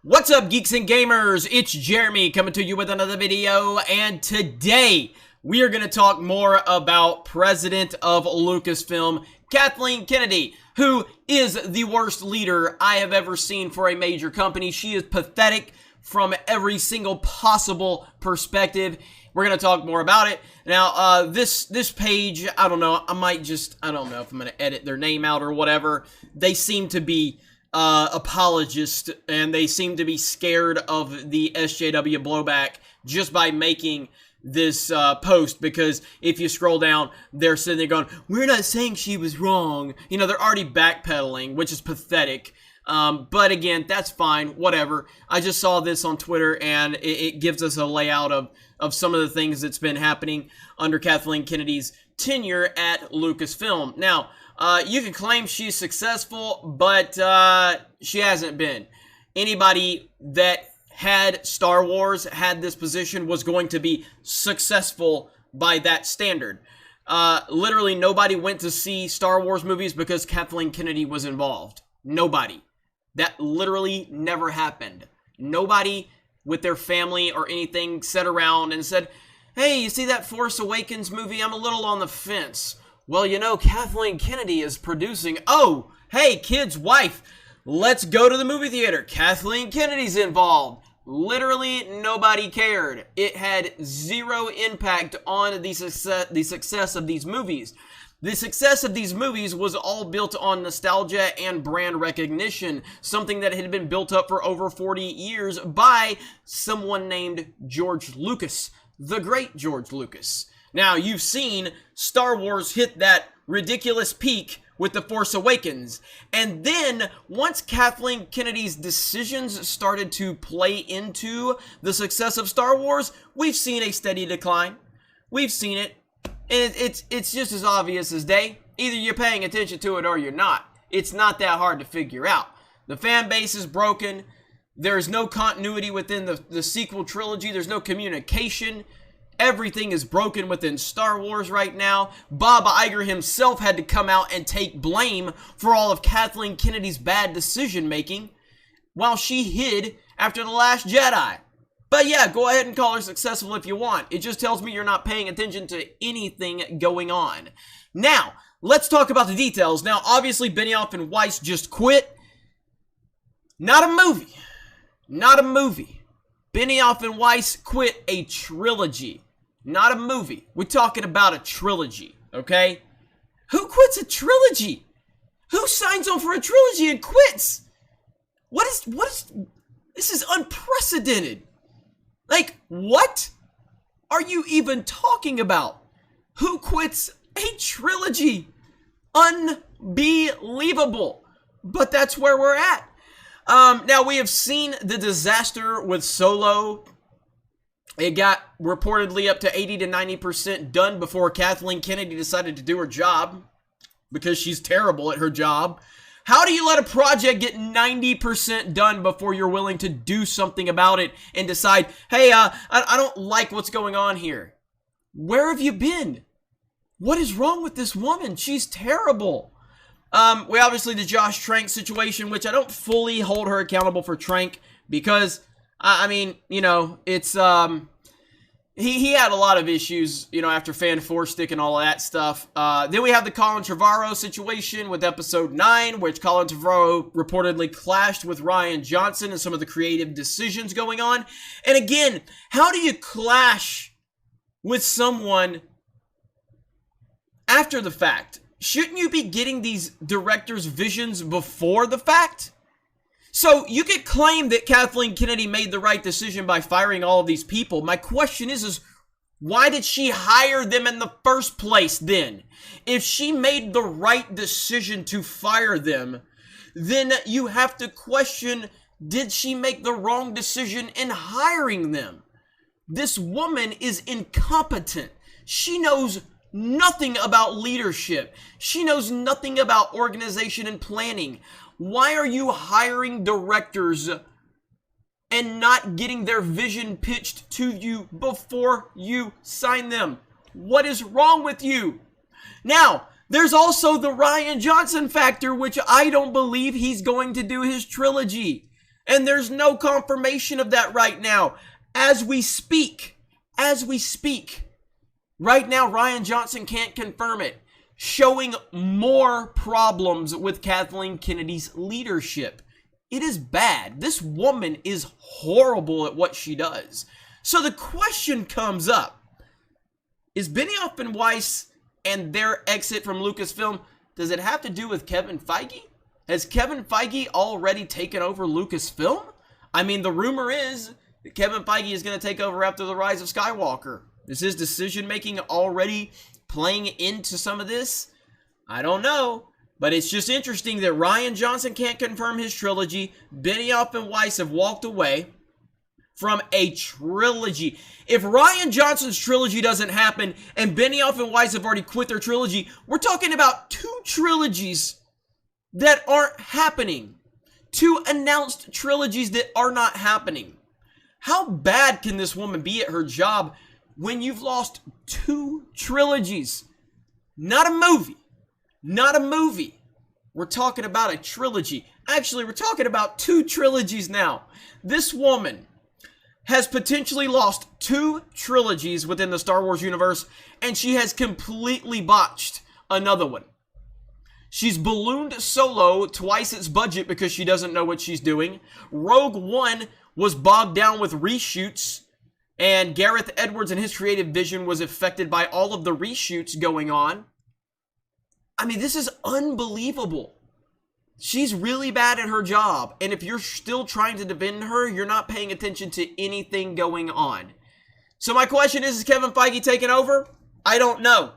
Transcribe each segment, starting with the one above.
What's up, geeks and gamers? It's Jeremy coming to you with another video, and today we are going to talk more about President of Lucasfilm, Kathleen Kennedy, who is the worst leader I have ever seen for a major company. She is pathetic from every single possible perspective. We're going to talk more about it. Now, this page, I don't know, I don't know if I'm going to edit their name out or whatever. They seem to be apologists, and they seem to be scared of the SJW blowback just by making this post, because if you scroll down, they're sitting there going, we're not saying she was wrong. You know, they're already backpedaling, which is pathetic. But again, that's fine, whatever. I just saw this on Twitter, and it gives us a layout of some of the things that's been happening under Kathleen Kennedy's tenure at Lucasfilm. Now, you can claim she's successful, but she hasn't been. Anybody that had Star Wars, had this position, was going to be successful by that standard. Literally nobody went to see Star Wars movies because Kathleen Kennedy was involved. Nobody. That literally never happened. Nobody with their family or anything sat around and said, hey, you see that Force Awakens movie? I'm a little on the fence. Well, you know, Kathleen Kennedy is producing. Oh, hey, kid's wife, let's go to the movie theater. Kathleen Kennedy's involved. Literally nobody cared. It had zero impact on the success of these movies. The success of these movies was all built on nostalgia and brand recognition, something that had been built up for over 40 years by someone named George Lucas, the great George Lucas. Now, you've seen Star Wars hit that ridiculous peak with The Force Awakens. And then, once Kathleen Kennedy's decisions started to play into the success of Star Wars, we've seen a steady decline. We've seen it. And it's just as obvious as day. Either you're paying attention to it or you're not. It's not that hard to figure out. The fan base is broken. There's no continuity within the sequel trilogy. There's no communication. Everything is broken within Star Wars right now. Bob Iger himself had to come out and take blame for all of Kathleen Kennedy's bad decision-making while she hid after The Last Jedi. But yeah, go ahead and call her successful if you want. It just tells me you're not paying attention to anything going on. Now, let's talk about the details. Now, obviously, Benioff and Weiss just quit. Not a movie. Not a movie. Benioff and Weiss quit a trilogy. Not a movie. We're talking about a trilogy, okay? Who quits a trilogy? Who signs on for a trilogy and quits? What is, this is unprecedented. Like, what are you even talking about? Who quits a trilogy? Unbelievable. But that's where we're at. Now, we have seen the disaster with Solo. It got reportedly up to 80 to 90% done before Kathleen Kennedy decided to do her job, because she's terrible at her job. How do you let a project get 90% done before you're willing to do something about it and decide, hey, I don't like what's going on here? Where have you been? What is wrong with this woman? She's terrible. We obviously, the Josh Trank situation, which I don't fully hold her accountable for Trank, because I mean, you know, it's, he had a lot of issues, you know, after Fan 4 Stick and all of that stuff. Then we have the Colin Trevorrow situation with episode 9, which Colin Trevorrow reportedly clashed with Rian Johnson and some of the creative decisions going on. And again, how do you clash with someone after the fact? Shouldn't you be getting these directors' visions before the fact? So you could claim that Kathleen Kennedy made the right decision by firing all of these people. My question is why did she hire them in the first place then? If she made the right decision to fire them, then you have to question, did she make the wrong decision in hiring them? This woman is incompetent. She knows nothing about leadership. She knows nothing about organization and planning. Why are you hiring directors and not getting their vision pitched to you before you sign them? What is wrong with you? Now, there's also the Rian Johnson factor, which I don't believe he's going to do his trilogy. And there's no confirmation of that right now. As we speak, right now, Ryan Johnson can't confirm it, showing more problems with Kathleen Kennedy's leadership. It is bad. This woman is horrible at what she does. So the question comes up, is Benioff and Weiss and their exit from Lucasfilm, does it have to do with Kevin Feige? Has Kevin Feige already taken over Lucasfilm? I mean, the rumor is that Kevin Feige is going to take over after the Rise of Skywalker. Is his decision-making already playing into some of this? I don't know. But it's just interesting that Ryan Johnson can't confirm his trilogy. Benioff and Weiss have walked away from a trilogy. If Ryan Johnson's trilogy doesn't happen and Benioff and Weiss have already quit their trilogy, we're talking about 2 trilogies that aren't happening. 2 announced trilogies that are not happening. How bad can this woman be at her job when you've lost 2 trilogies? Not a movie. Not a movie. We're talking about a trilogy. Actually, we're talking about 2 trilogies now. This woman has potentially lost 2 trilogies within the Star Wars universe, and she has completely botched another one. She's ballooned Solo twice its budget because she doesn't know what she's doing. Rogue One was bogged down with reshoots, and Gareth Edwards and his creative vision was affected by all of the reshoots going on. I mean, this is unbelievable. She's really bad at her job, and if you're still trying to defend her, you're not paying attention to anything going on. So my question is Kevin Feige taking over? I don't know.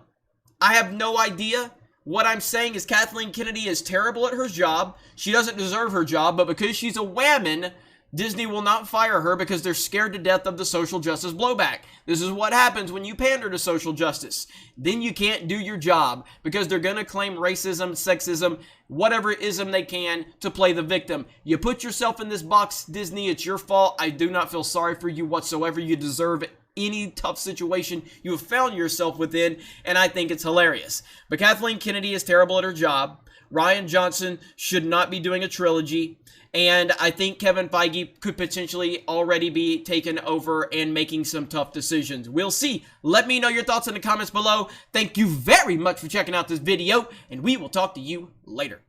I have no idea. What I'm saying is Kathleen Kennedy is terrible at her job. She doesn't deserve her job, but because she's a whammon, Disney will not fire her because they're scared to death of the social justice blowback. This is what happens when you pander to social justice. Then you can't do your job because they're going to claim racism, sexism, whatever ism they can to play the victim. You put yourself in this box, Disney, it's your fault. I do not feel sorry for you whatsoever. You deserve any tough situation you have found yourself within, and I think it's hilarious. But Kathleen Kennedy is terrible at her job. Ryan Johnson should not be doing a trilogy. And I think Kevin Feige could potentially already be taken over and making some tough decisions. We'll see. Let me know your thoughts in the comments below. Thank you very much for checking out this video, and we will talk to you later.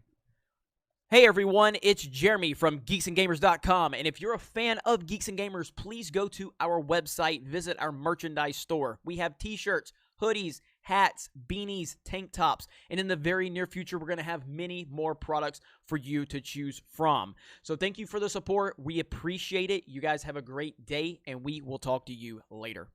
Hey everyone, it's Jeremy from geeksandgamers.com, and if you're a fan of Geeks and Gamers, please go to our website, visit our merchandise store. We have t-shirts, hoodies, hats, beanies, tank tops, and in the very near future, we're going to have many more products for you to choose from. So thank you for the support. We appreciate it. You guys have a great day, and we will talk to you later.